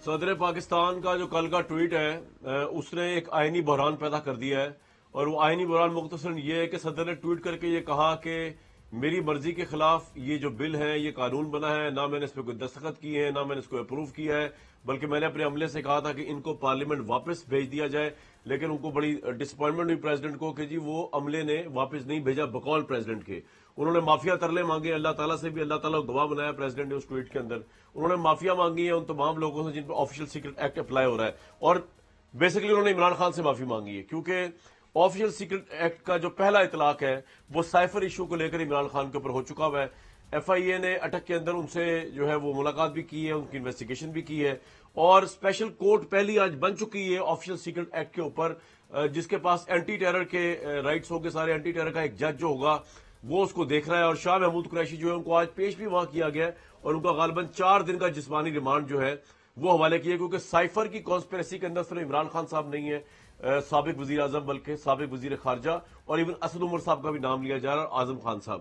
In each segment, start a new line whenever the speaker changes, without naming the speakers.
صدر پاکستان کا جو کل کا ٹویٹ ہے اس نے ایک آئینی بحران پیدا کر دیا ہے، اور وہ آئینی بحران مختصراً یہ ہے کہ صدر نے ٹویٹ کر کے یہ کہا کہ میری مرضی کے خلاف یہ جو بل ہے یہ قانون بنا ہے، نہ میں نے اس پہ کوئی دستخط کیے ہیں، نہ میں نے اس کو اپروو کیا ہے، بلکہ میں نے اپنے عملے سے کہا تھا کہ ان کو پارلیمنٹ واپس بھیج دیا جائے، لیکن ان کو بڑی ڈس اپوائنٹمنٹ ہوئی پریزیڈنٹ کو کہ جی وہ عملے نے واپس نہیں بھیجا بقول پریزیڈنٹ کے۔ انہوں نے مافیا ترلے مانگے اللہ تعالیٰ سے بھی، اللہ تعالیٰ کو گواہ بنایا پریزیڈنٹ نے اس ٹویٹ کے اندر۔ انہوں نے معافیا مانگی ہے ان تمام لوگوں سے جن پر آفیشیل سیکرٹ ایکٹ اپلائی ہو رہا ہے، اور بیسیکلی انہوں نے عمران خان سے معافی مانگی ہے، کیونکہ آفیشیل سیکرٹ ایکٹ کا جو پہلا اطلاق ہے وہ سائفر ایشو کو لے کر عمران خان کے اوپر ہو چکا ہوا ہے۔ ایف آئی اے نے اٹک کے اندر ان سے جو ہے وہ ملاقات بھی کی ہے، ان کی انویسٹیگیشن بھی کی ہے، اور اسپیشل کورٹ پہلی آج بن چکی ہے آفیشیل سیکرٹ ایکٹ کے اوپر، جس کے پاس اینٹی ٹیرر کے رائٹس ہوں گے سارے۔ اینٹی ٹیرر کا ایک جج جو ہوگا وہ اس کو دیکھ رہا ہے، اور شاہ محمود قریشی جو ہے ان کو آج پیش بھی وہاں کیا گیا ہے، اور ان کا غالباً 4 دن کا جسمانی ریمانڈ جو ہے وہ حوالے کیا، کیونکہ سائفر کی کانسپریسی کے اندر صرف عمران خان صاحب نہیں ہے، سابق وزیر اعظم بلکہ سابق وزیر خارجہ اور ایون اسد عمر صاحب کا بھی نام لیا جا رہا ہے، اور اعظم خان صاحب۔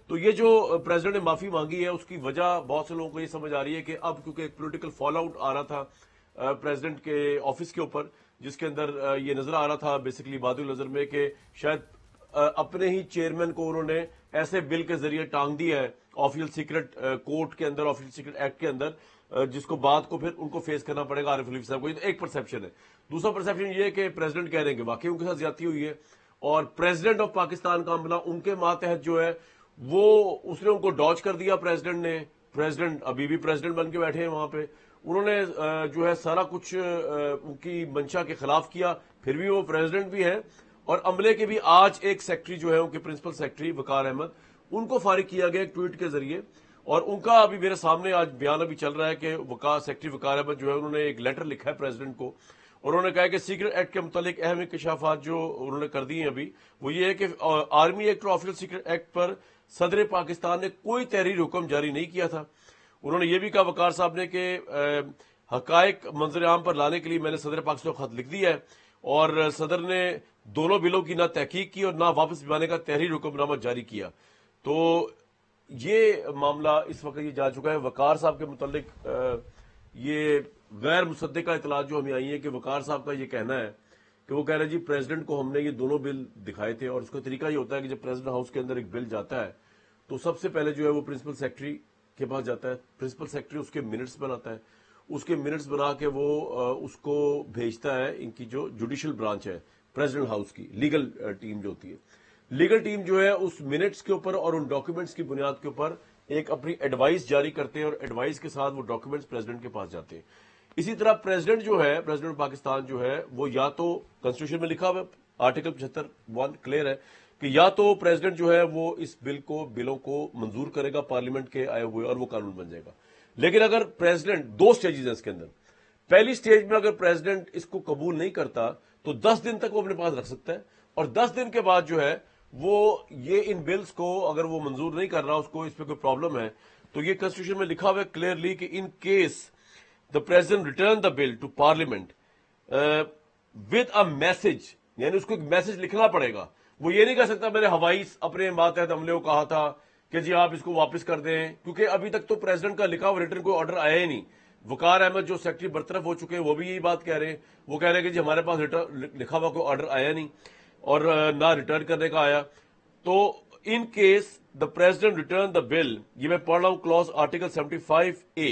تو یہ جو پریزیڈنٹ نے معافی مانگی ہے اس کی وجہ بہت سے لوگوں کو یہ سمجھ آ رہی ہے کہ اب کیونکہ ایک پولیٹیکل فال آؤٹ آ رہا تھا پریزیڈنٹ کے آفس کے اوپر، جس کے اندر یہ نظر آ رہا تھا بیسیکلی باد النظر میں کہ شاید اپنے ہی چیئرمین کو انہوں نے ایسے بل کے ذریعے ٹانگ دیا ہے آفیشیل سیکرٹ کورٹ کے اندر، آفیشیل سیکرٹ ایکٹ کے اندر، جس کو بعد کو پھر ان کو فیس کرنا پڑے گا عارف علوی صاحب کو۔ یہ ایک پرسپشن ہے۔ دوسرا پرسپشن یہ ہے کہ پریزیڈنٹ کہہ رہے ہیں کہ واقعی ان کے ساتھ زیادتی ہوئی ہے، اور پریزیڈنٹ آف پاکستان کا عملہ ان کے ماتحت جو ہے وہ اس نے ان کو ڈاج کر دیا پریزیڈنٹ نے۔ پریزیڈنٹ ابھی بھی پریزیڈنٹ بن کے بیٹھے ہیں وہاں پہ، انہوں نے جو ہے سارا کچھ ان کی منشا کے خلاف کیا، پھر بھی وہ پریزیڈنٹ بھی ہے۔ اور عملے کے بھی آج ایک سیکٹری جو ہے ان کے پرنسپل سیکٹری وقار احمد، ان کو فارغ کیا گیا ایک ٹویٹ کے ذریعے، اور ان کا ابھی میرے سامنے آج بیان ابھی چل رہا ہے کہ سیکٹری وقار احمد جو ہے انہوں نے ایک لیٹر لکھا ہے پریزیڈنٹ کو، اور انہوں نے کہا کہ سیکرٹ ایکٹ کے متعلق اہم انکشافات جو انہوں نے کر دی ہیں ابھی وہ یہ ہے کہ آرمی ایکٹ اور آفیشیل سیکرٹ ایکٹ پر صدر پاکستان نے کوئی تحریر حکم جاری نہیں کیا تھا۔ انہوں نے یہ بھی کہا وقار صاحب نے کہ حقائق منظر عام پر لانے کے لیے میں نے صدر پاکستان کو خط لکھ دیا ہے، اور صدر نے دونوں بلوں کی نہ تحقیق کی اور نہ واپس بھجوانے کا تحریر حکم نامہ جاری کیا۔ تو یہ معاملہ اس وقت یہ جا چکا ہے۔ وقار صاحب کے متعلق یہ غیر مصدقہ اطلاعات جو ہمیں آئی ہیں کہ وقار صاحب کا یہ کہنا ہے کہ وہ کہہ رہے ہیں جی پریزیڈنٹ کو ہم نے یہ دونوں بل دکھائے تھے، اور اس کا طریقہ یہ ہوتا ہے کہ جب پریزیڈنٹ ہاؤس کے اندر ایک بل جاتا ہے تو سب سے پہلے جو ہے وہ پرنسپل سیکرٹری کے پاس جاتا ہے، پرنسپل سیکرٹری اس کے منٹس بناتا ہے، اس کے منٹس بنا کے وہ اس کو بھیجتا ہے ان کی جو جوڈیشل برانچ ہے پریزیڈنٹ ہاؤس کی لیگل ٹیم جو ہوتی ہے، لیگل ٹیم جو ہے اس منٹس کے اوپر اور ان ڈاکیومنٹس کی بنیاد کے اوپر ایک اپنی ایڈوائس جاری کرتے ہیں، اور ایڈوائس کے ساتھ وہ ڈاکیومنٹس پریزیڈنٹ کے پاس جاتے ہیں۔ اسی طرح پریزیڈنٹ جو ہے، پریزیڈنٹ پاکستان جو ہے وہ یا تو کانسٹیٹیوشن میں لکھا ہوا ہے آرٹیکل 75(1) کلیئر ہے کہ یا تو پریزیڈنٹ جو ہے وہ اس بلوں کو منظور کرے گا پارلیمنٹ کے آئے ہوئے اور وہ قانون بن جائے گا، لیکن اگر پریزیڈنٹ 2 سٹیجز ہیں اس کے اندر، پہلی سٹیج میں اگر پریزیڈنٹ اس کو قبول نہیں کرتا تو 10 دن تک وہ اپنے پاس رکھ سکتا ہے، اور 10 دن کے بعد جو ہے وہ یہ ان بلز کو اگر وہ منظور نہیں کر رہا، اس کو اس پہ کوئی پرابلم ہے، تو یہ کانسٹیٹیوشن میں لکھا ہوا ہے کلیئرلی کہ in case the president return the bill to parliament with a message، یعنی اس کو ایک میسج لکھنا پڑے گا۔ وہ یہ نہیں کہہ سکتا میں نے ہوائی اپنے ماتحت عملے کو کہا تھا کہ جی آپ اس کو واپس کر دیں، کیونکہ ابھی تک تو پریزیڈنٹ کا لکھا ہوا ریٹرن کوئی آرڈر آیا ہی نہیں۔ وقار احمد جو سیکرٹری برطرف ہو چکے ہیں وہ بھی یہی بات کہہ رہے ہیں، وہ کہہ رہے ہیں کہ جی ہمارے پاس لکھا ہوا کوئی آرڈر آیا نہیں اور نہ ریٹرن کرنے کا آیا۔ تو in case the president return the bill, یہ میں پڑھ رہا ہوں clause article 75A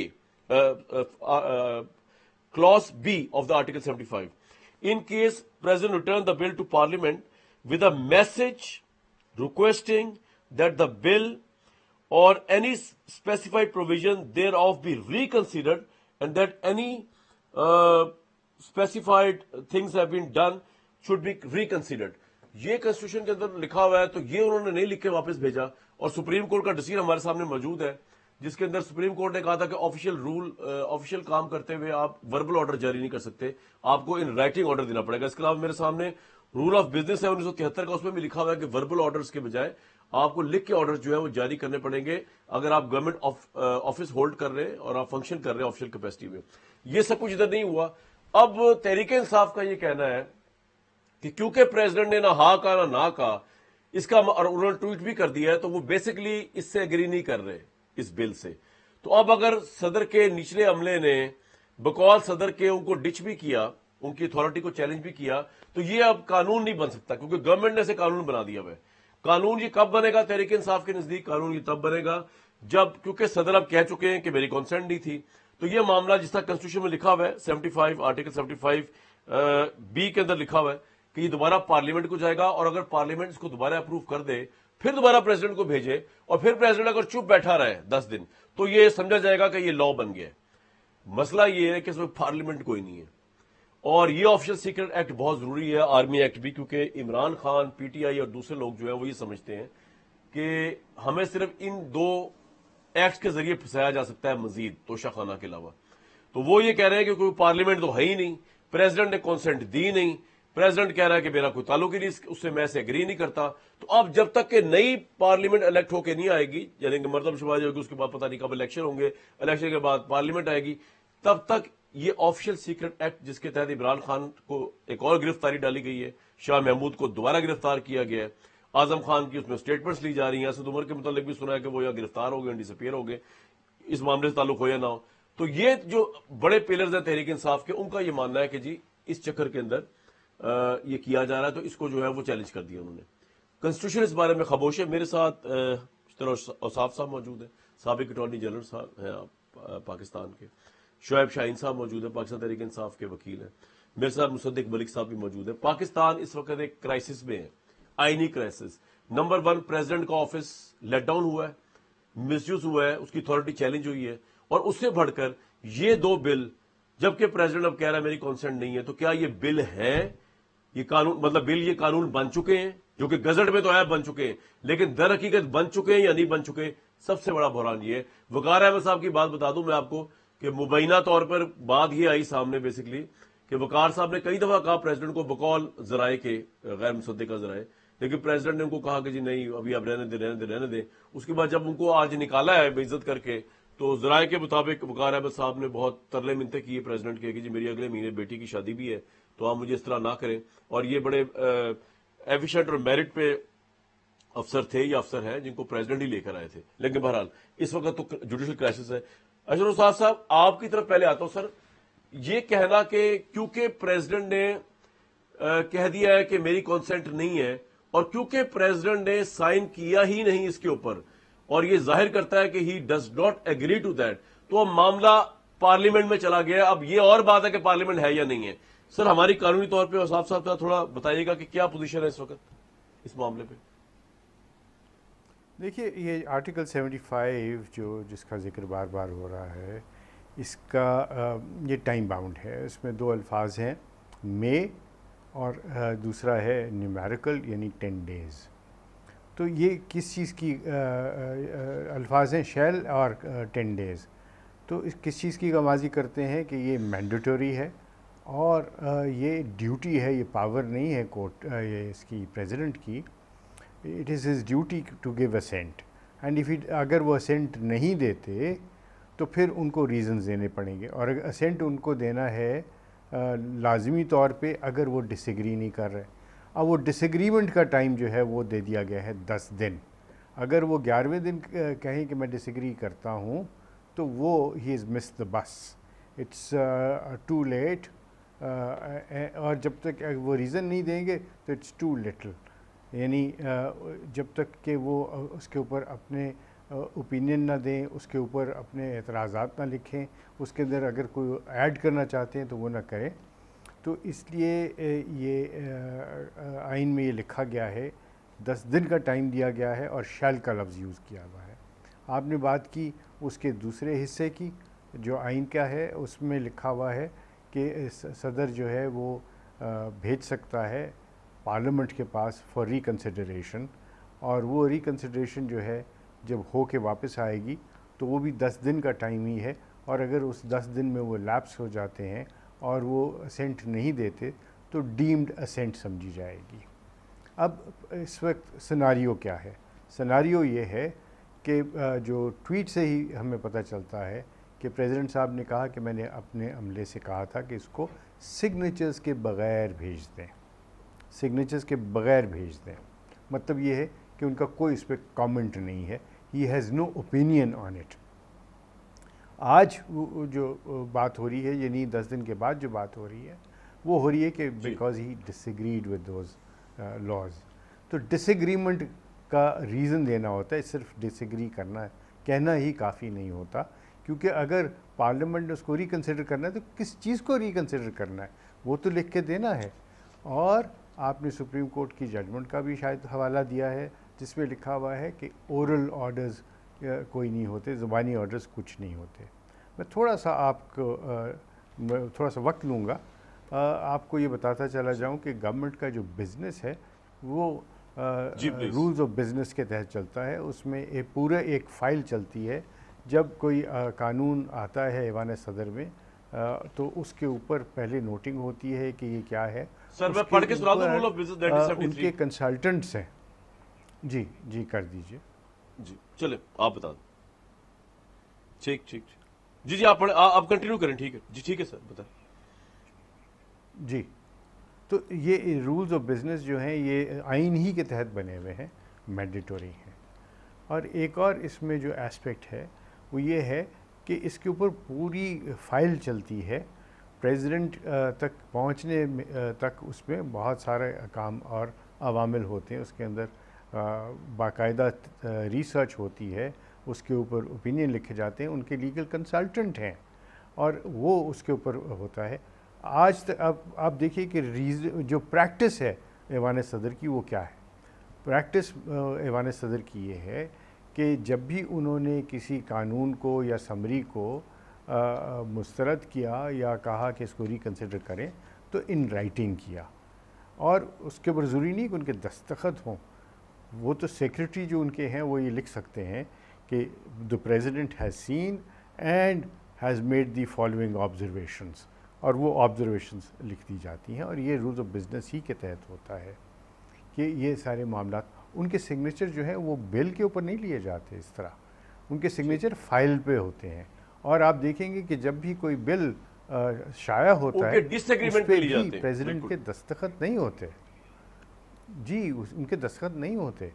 clause B of the Article 75. In case President return the bill to Parliament with a message requesting that the bill or any specified provision thereof be reconsidered and that any specified things have been done should be reconsidered. یہ constitution کے اندر لکھا ہوا ہے، تو یہ انہوں نے نہیں لکھ کے واپس بھیجا، اور سپریم کورٹ کا ڈسیزن ہمارے سامنے موجود ہے جس کے اندر سپریم کورٹ نے کہا تھا کہ آفیشیل کام کرتے ہوئے آپ وربل آرڈر جاری نہیں کر سکتے، آپ کو ان رائٹنگ آرڈر دینا پڑے گا۔ اس کے علاوہ میرے سامنے رول آف بزنس ہے 1973 کا، اس میں بھی لکھا ہوا ہے کہ وربل آرڈرز کے بجائے آپ کو لکھ کے آرڈر جو ہے وہ جاری کرنے پڑیں گے اگر آپ گورنمنٹ آفس ہولڈ کر رہے ہیں اور آپ فنکشن کر رہے ہیں آفیشیل کیپیسٹی میں۔ یہ سب کچھ ادھر نہیں ہوا۔ اب تحریک انصاف کا یہ کہنا ہے کہ کیونکہ پریزیڈنٹ نے نہ ہاں کہا نہ نہ کہا، اس کا اور انہوں نے ٹویٹ بھی کر دیا ہے، تو وہ بیسیکلی اس سے اگری نہیں کر رہے اس بل سے۔ تو اب اگر صدر کے نچلے عملے نے بقول صدر کے ان کو ڈچ بھی کیا, ان کی اتھارٹی کو چیلنج بھی کیا, تو یہ اب قانون نہیں بن سکتا, کیونکہ گورنمنٹ نے اسے قانون بنا دیا ہوا ہے. قانون یہ کب بنے گا تحریک انصاف کے نزدیک؟ قانون یہ تب بنے گا جب, کیونکہ صدر اب کہہ چکے ہیں کہ میری کنسنٹ نہیں تھی, تو یہ معاملہ جس طرح کنسٹیٹیوشن میں لکھا ہوا ہے 75 آرٹیکل 75 بی کے اندر لکھا ہوا ہے کہ یہ دوبارہ پارلیمنٹ کو جائے گا, اور اگر پارلیمنٹ اس کو دوبارہ اپروو کر دے پھر دوبارہ پریزیڈنٹ کو بھیجے, اور پھر پریزیڈنٹ اگر چپ بیٹھا رہے 10 دن, تو یہ سمجھا جائے گا کہ یہ لا بن گیا ہے. مسئلہ یہ ہے کہ اس میں پارلیمنٹ کوئی نہیں ہے, اور یہ آفیشل سیکرٹ ایکٹ بہت ضروری ہے, آرمی ایکٹ بھی, کیونکہ Imran Khan, P T I اور دوسرے لوگ جو ہیں وہ یہ سمجھتے ہیں کہ ہمیں صرف ان 2 ایکٹس کے ذریعے پھنسایا جا سکتا ہے مزید توشہ خانہ کے علاوہ. تو وہ یہ کہہ رہے ہیں کہ کوئی پارلیمنٹ تو ہے ہی نہیں, پریزیڈنٹ نے کنسنٹ دی نہیں, پریزیڈنٹ کہہ رہا ہے کہ میرا کوئی تعلق ہی نہیں, اس سے میں سے اگری نہیں کرتا. تو اب جب تک کہ نئی پارلیمنٹ الیکٹ ہو کے نہیں آئے گی, یعنی کہ مردم شماری ہوگی, اس کے بعد پتہ نہیں کب الیکشن ہوں گے, الیکشن کے بعد پارلیمنٹ آئے گی, تب تک یہ آفیشل سیکرٹ ایکٹ جس کے تحت عمران خان کو ایک اور گرفتاری ڈالی گئی ہے, شاہ محمود کو دوبارہ گرفتار کیا گیا ہے, اعظم خان کی اس میں سٹیٹمنٹس لی جا رہی ہیں, اسد عمر کے متعلق بھی سنا ہے کہ وہ یا گرفتار ہو گئے, ڈس اپیئر ہو گئے, اس معاملے سے تعلق ہو یا نہ ہو. تو یہ جو بڑے پیلرز ہیں تحریک انصاف کے, ان کا یہ ماننا ہے کہ جی اس چکر کے اندر یہ کیا جا رہا ہے, تو اس کو جو ہے وہ چیلنج کر دیا انہوں نے. کنسٹیٹیوشن اس بارے میں خاموش ہے. میرے ساتھ اوصاف صاحب موجود ہیں, سابق اٹارنی جنرل صاحب ہیں پاکستان کے, شعیب شاہین صاحب موجود ہیں, پاکستان تحریک انصاف کے وکیل ہیں, میرے ساتھ مصدق ملک صاحب بھی موجود ہیں. پاکستان اس وقت ایک کرائسس میں ہے, آئینی کرائسس. نمبر 1, پریزیڈنٹ کا آفس لیٹ ڈاؤن ہوا ہے, مس یوز ہوا ہے, اس کی اتھارٹی چیلنج ہوئی ہے, اور اس سے بڑھ کر یہ 2 بل, جبکہ پریزیڈنٹ اب کہہ رہا ہے میری کانسنٹ نہیں ہے, تو کیا یہ بل ہے, یہ قانون, مطلب بل یہ قانون بن چکے ہیں, جو کہ گزٹ میں تو ہے بن چکے ہیں, لیکن در حقیقت بن چکے ہیں یا نہیں بن چکے؟ سب سے بڑا بحران یہ ہے. وقار احمد صاحب کی بات بتا دوں میں آپ کو کہ مبینہ طور پر بات یہ آئی سامنے بیسکلی کہ وقار صاحب نے کئی دفعہ کہا پریزیڈنٹ کو بقول ذرائع کے, غیر مصدقہ ذرائع, لیکن پریزیڈنٹ نے ان کو کہا کہ جی نہیں ابھی اب رہنے دیں. اس کے بعد جب ان کو آج نکالا ہے بے عزت کر کے, تو ذرائع کے مطابق وقار احمد صاحب نے بہت ترلے منتیں کی پریزیڈنٹ کے کہ جی میری اگلے مہینے بیٹی کی شادی بھی ہے, تو آپ مجھے اس طرح نہ کریں. اور یہ بڑے ایفیشینٹ اور میرٹ پہ افسر تھے یا افسر ہیں جن کو پریزیڈنٹ ہی لے کر آئے تھے. لیکن بہرحال اس وقت تو جوڈیشل کرائسس ہے. اشرف صاحب آپ کی طرف پہلے آتا ہوں. سر, یہ کہنا کہ کیونکہ پریزیڈنٹ نے کہہ دیا ہے کہ میری کانسنٹ نہیں ہے, اور کیونکہ پریزیڈنٹ نے سائن کیا ہی نہیں اس کے اوپر, اور یہ ظاہر کرتا ہے کہ he does not agree to that, تو اب معاملہ پارلیمنٹ میں چلا گیا. اب یہ اور بات ہے کہ پارلیمنٹ ہے یا نہیں ہے. سر, ہماری قانونی طور پہ اوصاف صاحب کا تھوڑا بتائیے گا کہ کیا پوزیشن ہے اس وقت اس معاملے پہ.
دیکھیے, یہ آرٹیکل 75 جو جس کا ذکر بار بار ہو رہا ہے, اس کا یہ ٹائم باؤنڈ ہے. اس میں 2 الفاظ ہیں, مے اور دوسرا ہے نیومیریکل یعنی 10 days. تو یہ کس چیز کی الفاظ ہیں, شیل اور 10 days. تو اس کس چیز کی غمازی کرتے ہیں کہ یہ مینڈیٹوری ہے, اور یہ ڈیوٹی ہے, یہ پاور نہیں ہے کورٹ یہ اس کی پریزیڈنٹ کی. It is his duty to give assent, and اگر وہ اسینٹ نہیں دیتے تو پھر ان کو ریزنز دینے پڑیں گے, اور اسینٹ ان کو دینا ہے لازمی طور پہ اگر وہ ڈس ایگری نہیں کر رہے. اب وہ ڈس ایگریمنٹ کا ٹائم جو ہے وہ دے دیا گیا ہے 10 دن. اگر وہ 11ویں دن کہیں کہ میں ڈس ایگری کرتا ہوں تو وہ ہی از مس دا بس, اٹس ٹو لیٹ. اور جب تک وہ ریزن نہیں دیں گے تو اٹس ٹو لٹل, یعنی جب تک کہ وہ اس کے اوپر اپنے اوپینین نہ دیں, اس کے اوپر اپنے اعتراضات نہ لکھیں, اس کے اندر اگر کوئی ایڈ کرنا چاہتے ہیں تو وہ نہ کریں. تو اس لیے یہ آئین میں یہ لکھا گیا ہے, 10 دن کا ٹائم دیا گیا ہے, اور شیل کا لفظ یوز کیا ہوا ہے. آپ نے بات کی اس کے دوسرے حصے کی جو آئین کا ہے, اس میں لکھا ہوا ہے کہ صدر جو ہے وہ بھیج سکتا ہے پارلیمنٹ کے پاس فار ریکنسیڈریشن, اور وہ ریکنسیڈریشن جو ہے جب ہو کے واپس آئے گی تو وہ بھی 10 دن کا ٹائم ہی ہے. اور اگر اس 10 دن میں وہ لیپس ہو جاتے ہیں اور وہ اسینٹ نہیں دیتے تو ڈیمڈ اسینٹ سمجھی جائے گی. اب اس وقت سناریو کیا ہے؟ سناریو یہ ہے کہ جو ٹویٹ سے ہی ہمیں پتہ چلتا ہے کہ پریزیڈنٹ صاحب نے کہا کہ میں نے اپنے عملے سے کہا تھا کہ اس کو سگنیچرز کے بغیر بھیج دیں, سگنیچرز کے بغیر بھیج دیں. مطلب یہ ہے کہ ان کا کوئی اس پہ کامنٹ نہیں ہے, he has no opinion on it. آج جو بات ہو رہی ہے یعنی 10 دن کے بعد جو بات ہو رہی ہے وہ ہو رہی ہے کہ because he disagreed with those laws. تو ڈس ایگریمنٹ کا ریزن دینا ہوتا ہے, صرف ڈس ایگری کرنا کہنا ہی کافی نہیں ہوتا, کیونکہ اگر پارلیمنٹ نے اس کو ریکنسیڈر کرنا ہے تو کس چیز کو ریکنسیڈر کرنا ہے وہ تو لکھ کے دینا ہے. اور آپ نے سپریم کورٹ کی ججمنٹ کا بھی شاید حوالہ دیا ہے جس میں لکھا ہوا ہے کہ اورل آرڈرز کوئی نہیں ہوتے, زبانی آرڈرز کچھ نہیں ہوتے. میں تھوڑا سا آپ کو تھوڑا سا وقت لوں گا, آپ کو یہ بتاتا چلا جاؤں کہ گورنمنٹ کا جو بزنس ہے وہ رولز آف بزنس کے تحت چلتا ہے. اس میں پورا ایک فائل چلتی ہے. جب کوئی قانون آتا ہے ایوان صدر میں تو اس کے اوپر پہلے نوٹنگ ہوتی ہے کہ یہ کیا ہے.
سر میں پڑھ کے سنا دوں رول آف بزنس 1973.
ان کے کنسلٹنٹس ہیں. جی کر دیجئے.
جی چلے آپ بتا دیں. ٹھیک جی آپ پڑھیں, آپ کنٹینیو کریں. ٹھیک ہے جی, ٹھیک ہے سر بتائیں.
جی تو یہ رولز آف بزنس جو ہیں یہ آئین ہی کے تحت بنے ہوئے ہیں, مینڈیٹوری ہیں. اور ایک اور اس میں جو ایسپیکٹ ہے وہ یہ ہے کہ اس کے اوپر پوری فائل چلتی ہے. پریزیڈنٹ تک پہنچنے تک اس میں بہت سارے کام اور عوامل ہوتے ہیں. اس کے اندر باقاعدہ ریسرچ ہوتی ہے, اس کے اوپر اوپینین لکھے جاتے ہیں, ان کے لیگل کنسلٹنٹ ہیں اور وہ اس کے اوپر ہوتا ہے. آج تک اب آپ دیکھیے کہ جو پریکٹس ہے ایوان صدر کی وہ کیا ہے. پریکٹس ایوان صدر کی یہ ہے کہ جب بھی انہوں نے کسی قانون کو یا سمری کو مسترد کیا یا کہا کہ اس کو ریکنسیڈر کریں تو ان رائٹنگ کیا, اور اس کے اوپر ضروری نہیں کہ ان کے دستخط ہوں. وہ تو سیکریٹری جو ان کے ہیں وہ یہ لکھ سکتے ہیں کہ the president has seen and has made the following observations, اور وہ آبزرویشنز لکھ دی جاتی ہیں. اور یہ رولز آف بزنس ہی کے تحت ہوتا ہے کہ یہ سارے معاملات, ان کے سگنیچر جو ہیں وہ بل کے اوپر نہیں لیے جاتے اس طرح, ان کے سگنیچر فائل پہ ہوتے ہیں. اور آپ دیکھیں گے کہ جب بھی کوئی بل شائع ہوتا ہے اس پہ بھی پریزیڈنٹ کے دستخط نہیں ہوتے. جی ان کے دستخط نہیں ہوتے.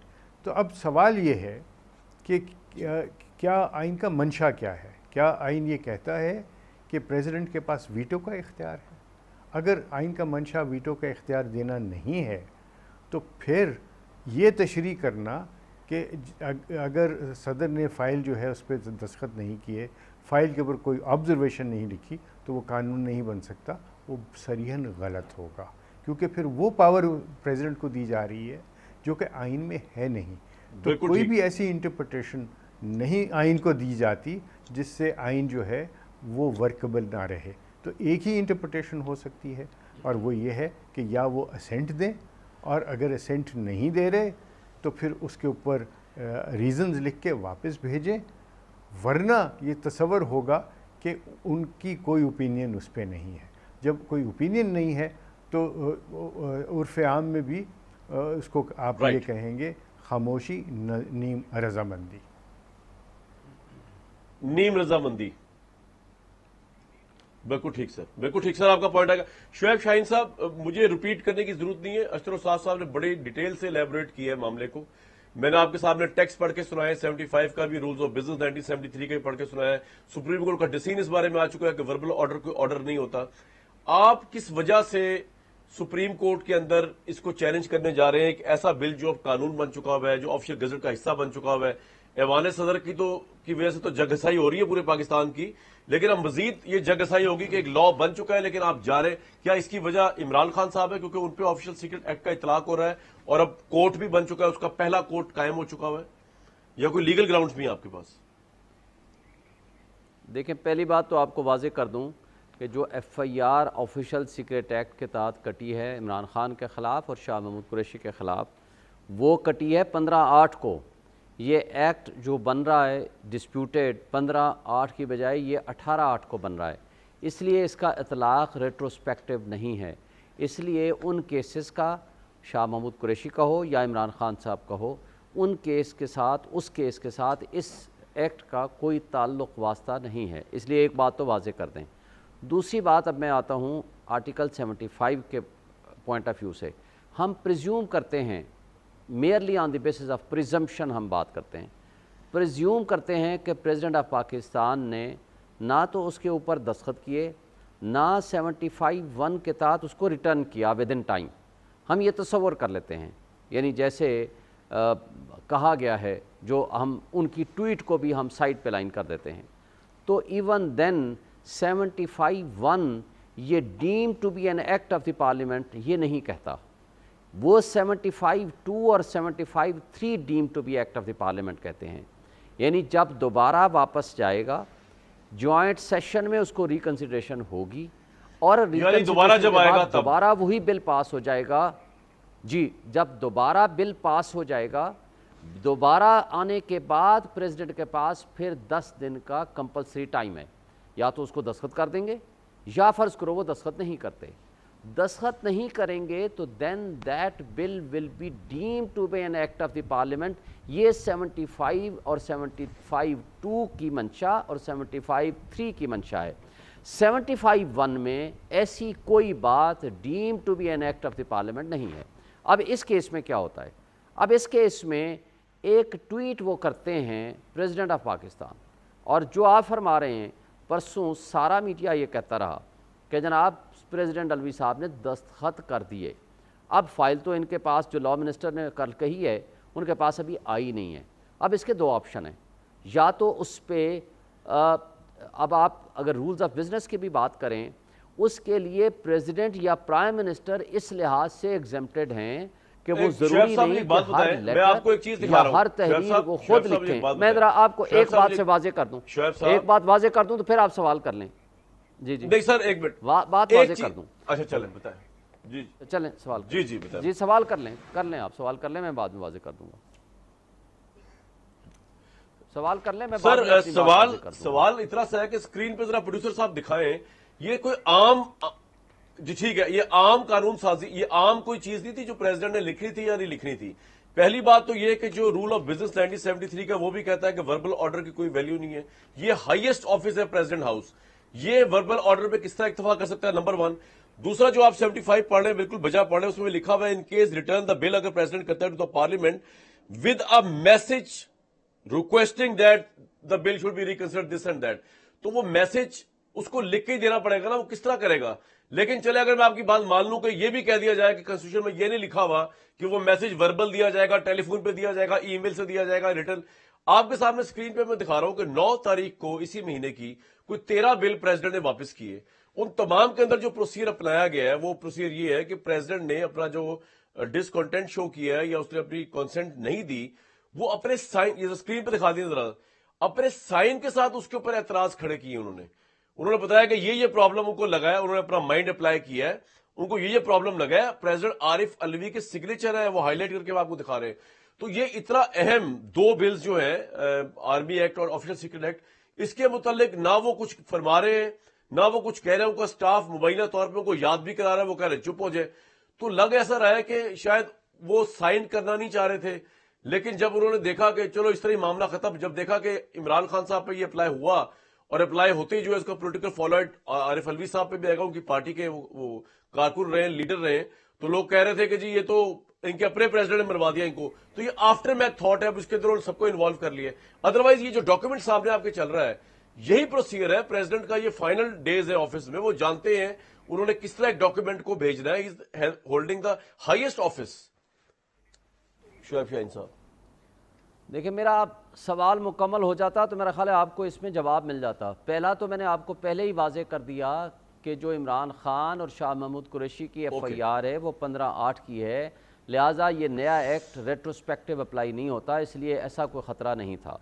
تو اب سوال یہ ہے کہ کیا آئین کا منشا کیا ہے. کیا آئین یہ کہتا ہے کہ پریزیڈنٹ کے پاس ویٹو کا اختیار ہے؟ اگر آئین کا منشا ویٹو کا اختیار دینا نہیں ہے تو پھر یہ تشریح کرنا کہ اگر صدر نے فائل جو ہے اس پہ دستخط نہیں کیے, فائل کے اوپر کوئی آبزرویشن نہیں لکھی تو وہ قانون نہیں بن سکتا, وہ صریحاً غلط ہوگا, کیونکہ پھر وہ پاور پریزیڈنٹ کو دی جا رہی ہے جو کہ آئین میں ہے نہیں. تو کوئی بھی ایسی انٹرپریٹیشن نہیں آئین کو دی جاتی جس سے آئین جو ہے وہ ورکبل نہ رہے. تو ایک ہی انٹرپریٹیشن ہو سکتی ہے, اور وہ یہ ہے کہ یا وہ اسینٹ دیں, اور اگر اسینٹ نہیں دے رہے تو پھر اس کے اوپر ریزنز لکھ کے واپس بھیجیں, ورنہ یہ تصور ہوگا کہ ان کی کوئی اوپینین اس پہ نہیں ہے. جب کوئی اوپینین نہیں ہے تو عرف عام میں بھی اس کو آپ یہ کہیں گے خاموشی نیم رضامندی.
نیم رضامندی, بالکل ٹھیک سر, بالکل ٹھیک سر, آپ کا پوائنٹ آئے گا. شعیب شاہین صاحب, مجھے ریپیٹ کرنے کی ضرورت نہیں ہے, اشتر استاد صاحب نے بڑی ڈیٹیل سے ایلیبوریٹ کیا ہے معاملے کو. میں نے آپ کے سامنے ٹیکسٹ پڑھ کے سنایا, 75 کا بھی, رولز آف بزنس 1973 کا بھی پڑھ کے سنایا ہے. سپریم کورٹ کا ڈیسیژن اس بارے میں آ چکا ہے کہ وربل آرڈر کوئی آرڈر نہیں ہوتا. آپ کس وجہ سے سپریم کورٹ کے اندر اس کو چیلنج کرنے جا رہے ہیں؟ ایک ایسا بل جو اب قانون بن چکا ہوا ہے, جو آفیشیل گزٹ کا حصہ بن چکا ہوا ہے. ایوان صدر کی وجہ سے تو جگہسائی ہو رہی ہے پورے پاکستان کی, لیکن اب مزید یہ جگہسائی ہوگی کہ ایک لا بن چکا ہے لیکن آپ جا رہے. کیا اس کی وجہ عمران خان صاحب ہے کیونکہ ان پہ آفیشیل سیکرٹ ایکٹ کا اطلاق ہو رہا ہے اور اب کورٹ بھی بن چکا ہے, اس کا پہلا کورٹ قائم ہو چکا ہوا ہے, یا کوئی لیگل گراؤنڈز بھی ہیں آپ کے پاس؟
دیکھیں, پہلی بات تو آپ کو واضح کر دوں کہ جو F I R official secret act کے تحت کٹی ہے عمران خان کے خلاف اور شاہ محمود قریشی کے خلاف, وہ کٹی ہے 15/8 کو. یہ ایکٹ جو بن رہا ہے ڈسپیوٹیڈ 15/8 کی بجائے یہ 18/8 کو بن رہا ہے. اس لیے اس کا اطلاق ریٹروسپیکٹیو نہیں ہے. اس لیے ان کیسز کا, شاہ محمود قریشی کا ہو یا عمران خان صاحب کا ہو, ان کیس کے ساتھ, اس کیس کے ساتھ اس ایکٹ کا کوئی تعلق واسطہ نہیں ہے. اس لیے ایک بات تو واضح کر دیں. دوسری بات, اب میں آتا ہوں آرٹیکل 75 کے پوائنٹ آف ویو سے. ہم پریزیوم کرتے ہیں, merely on the basis of پریزمپشن ہم بات کرتے ہیں, پریزیوم کرتے ہیں کہ پریزیڈنٹ آف پاکستان نے نہ تو اس کے اوپر دستخط کیے، نہ 75(1) کے تحت اس کو ریٹرن کیا ود ان ٹائم. ہم یہ تصور کر لیتے ہیں، یعنی جیسے کہا گیا ہے، جو ہم ان کی ٹویٹ کو بھی ہم سائٹ پہ لائن کر دیتے ہیں. تو ایون دین 75(1) یہ deem to be an act of the parliament یہ نہیں کہتا. وہ 75(2) اور 75(3) deem to be act of the parliament کہتے ہیں. یعنی جب دوبارہ واپس جائے گا جوائنٹ سیشن میں اس کو ریکنسیڈریشن ہوگی، اور
یعنی دوبارہ جب آئے گا تب
دوبارہ وہی بل پاس ہو جائے گا. جی، جب دوبارہ بل پاس ہو جائے گا، دوبارہ آنے کے بعد پریزیڈنٹ کے پاس پھر 10 دن کا کمپلسری ٹائم ہے. یا تو اس کو دستخط کر دیں گے، یا فرض کرو وہ دستخط نہیں کرتے. دستخط نہیں کریں گے تو then that bill will be deemed to be an act of the parliament. یہ 75 اور 75(2) کی منشا اور 75(3) کی منشا ہے. 75(1) میں ایسی کوئی بات deem to be an act of the parliament نہیں ہے. اب اس کیس میں کیا ہوتا ہے؟ اب اس کیس میں ایک ٹویٹ وہ کرتے ہیں پریزیڈنٹ آف پاکستان، اور جو آپ فرما رہے ہیں، پرسوں سارا میڈیا یہ کہتا رہا کہ جناب پریزیڈنٹ الوی صاحب نے دستخط کر دیے. اب فائل تو ان کے پاس جو لا منسٹر نے کل کہی ہے ان کے پاس ابھی آئی نہیں ہے. اب اس کے 2 آپشن ہیں. یا تو اس پہ اب آپ اگر رولز آف بزنس کی بھی بات کریں، اس کے لیے پریزیڈنٹ یا پرائم منسٹر اس لحاظ سے ایگزمپٹڈ ہیں کہ وہ ضروری نہیں کہ ہر لیٹر یا ہر تحریر وہ خود لکھیں. میں ذرا آپ کو ایک بات سے واضح کر دوں، ایک بات واضح کر دوں تو پھر آپ سوال کر لیں. جی جی
نہیں سر، ایک منٹ
بات واضح کر دوں.
اچھا چلیں بتائیں. جی
چلیں سوال
جی جی بتائیں.
جی سوال کر لیں آپ سوال کر لیں، میں بعد میں واضح کر دوں گا. سوال کر لیں، میں بعد میں اپنی بات واضح کر دوں گا.
سوال اتنا سا ہے کہ اسکرین پہ ذرا پروڈیوسر صاحب دکھائیں. یہ کوئی عام، جی ٹھیک ہے، یہ عام قانون سازی، یہ عام کوئی چیز نہیں تھی جو پریزیڈنٹ نے لکھنی تھی یا نہیں لکھنی تھی. پہلی بات تو یہ کہ جو رول آف بزنس 1973 کا وہ بھی کہتا ہے کہ وربل آرڈر کی کوئی ویلیو نہیں ہے. یہ ہائیسٹ آفس ہے پریزیڈنٹ ہاؤس، یہ وربل آرڈر پہ کس طرح اتفاق کر سکتا ہے؟ نمبر 1. دوسرا جو آپ 75 پڑھ رہے ہیں بالکل بجا پڑھ رہے ہیں، اس میں لکھا ہوا ہے ان کیس ریٹرن دا بل، اگر پریزیڈنٹ کرتا ہے to the parliament with a message requesting that the bill should be reconsidered this and that. تو وہ میسج اس کو لکھ کے ہی دینا پڑے گا نا، وہ کس طرح کرے گا؟ لیکن چلے اگر میں آپ کی بات مان لوں کہ یہ بھی کہہ دیا جائے کہ کنسٹیٹیوشن میں یہ نہیں لکھا ہوا کہ وہ میسج وربل دیا جائے گا، ٹیلی فون پہ دیا جائے گا، ای میل سے دیا جائے گا، ریٹرن. آپ کے سامنے اسکرین پہ میں دکھا رہا ہوں کہ 9 تاریخ کو اسی مہینے کی کوئی 13 بل پریزیڈنٹ نے واپس کیے. ان تمام کے اندر جو پروسیجر اپنایا گیا ہے وہ پروسیجر یہ ہے کہ پریزیڈنٹ نے اپنا جو ڈسکنٹینٹ شو کیا ہے یا اس نے اپنی کنسنٹ نہیں دی، وہ اپنے سائن، یہ اسکرین پہ دکھا دیا ذرا، اپنے سائن کے ساتھ اس کے اوپر اعتراض کھڑے کیے. انہوں نے بتایا کہ یہ پرابلم ان کو لگا ہے، انہوں نے اپنا مائنڈ اپلائی کیا ہے، ان کو یہ پرابلم لگا ہے. پریزیڈنٹ عارف الوی کے سگنیچر ہے، وہ ہائی لائٹ کر کے آپ کو دکھا رہے ہیں. تو یہ اتنا اہم 2 بلز جو ہیں، آرمی ایکٹ اور آفیشل سیکرٹ ایکٹ، اس کے متعلق نہ وہ کچھ فرما رہے ہیں نہ وہ کچھ کہہ رہے ہیں. ان کا سٹاف مبینہ طور پہ ان کو یاد بھی کرا رہا ہے، وہ کہہ رہے چپ ہو جائے. تو لگ ایسا رہا ہے کہ شاید وہ سائن کرنا نہیں چاہ رہے تھے، لیکن جب انہوں نے دیکھا کہ چلو اس طرح معاملہ ختم، جب دیکھا کہ عمران خان صاحب پہ یہ اپلائی ہوا اور اپلائی ہوتے ہی جو ہے اس کا پولیٹیکل فالو عارف الوی صاحب پہ بھی آئے گا، ان کی پارٹی کے وہ کارکن رہے، لیڈر رہے، تو لوگ کہہ رہے تھے کہ جی یہ تو ان کے اپنے پریزیڈنٹ نے مروا دیا ان کو. تو یہ آفٹر میتھ تھاٹ ہے، اب اس کے اندر سب کو انوالو کر لیے. ادروائز یہ جو ڈاکیومنٹ سامنے آپ کے چل رہا ہے، یہی پروسیجر ہے. پریزیڈنٹ کا یہ فائنل ڈیز ہے آفس میں، وہ جانتے ہیں انہوں نے کس طرح ایک ڈاکیومنٹ کو بھیجنا ہے. Holding the highest office. Shoaib Shaheen صاحب
دیکھیں، میرا سوال مکمل ہو جاتا تو میرا خیال ہے آپ کو اس میں جواب مل جاتا. پہلا تو میں نے آپ کو پہلے ہی واضح کر دیا کہ جو عمران خان اور شاہ محمود قریشی کی FIR ہے وہ 15/8 کی ہے، لہٰذا یہ نیا ایکٹ ریٹروسپیکٹیو اپلائی نہیں ہوتا، اس لیے ایسا کوئی خطرہ نہیں تھا.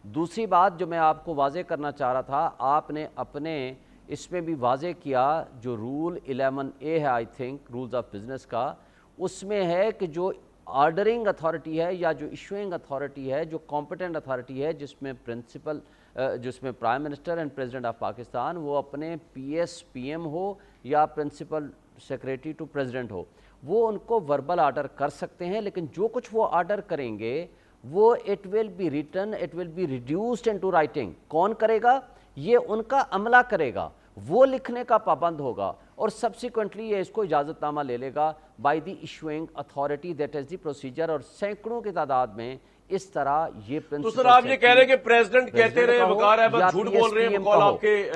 دوسری بات جو میں آپ کو واضح کرنا چاہ رہا تھا، آپ نے اپنے اس میں بھی واضح کیا، جو رول 11A ہے I think rules of business کا، اس میں ہے کہ جو آرڈرنگ اتھارٹی ہے یا جو ایشوئنگ اتھارٹی ہے، جو کمپیٹنٹ اتھارٹی ہے، جس میں prime minister and president of Pakistan, وہ اپنے PM ہو یا پرنسپل سیکریٹری ٹو پریزیڈنٹ ہو، وہ ان کو وربل آرڈر کر سکتے ہیں. لیکن جو کچھ وہ آرڈر کریں گے وہ it will be written, it will be reduced into writing. کون کرے گا؟ یہ ان کا عملہ کرے گا، وہ لکھنے کا پابند ہوگا اور سبسیکوینٹلی یہ اس کو اجازت نامہ لے لے گا by the issuing authority. That is the procedure. اور سینکڑوں کی تعداد میں اس طرح یہ
تو سر آپ یہ کہہ رہے ہیں کہ پریزیڈنٹ کہتے رہے وقار احمد جھوٹ بول رہے ہیں، بقول آپ کے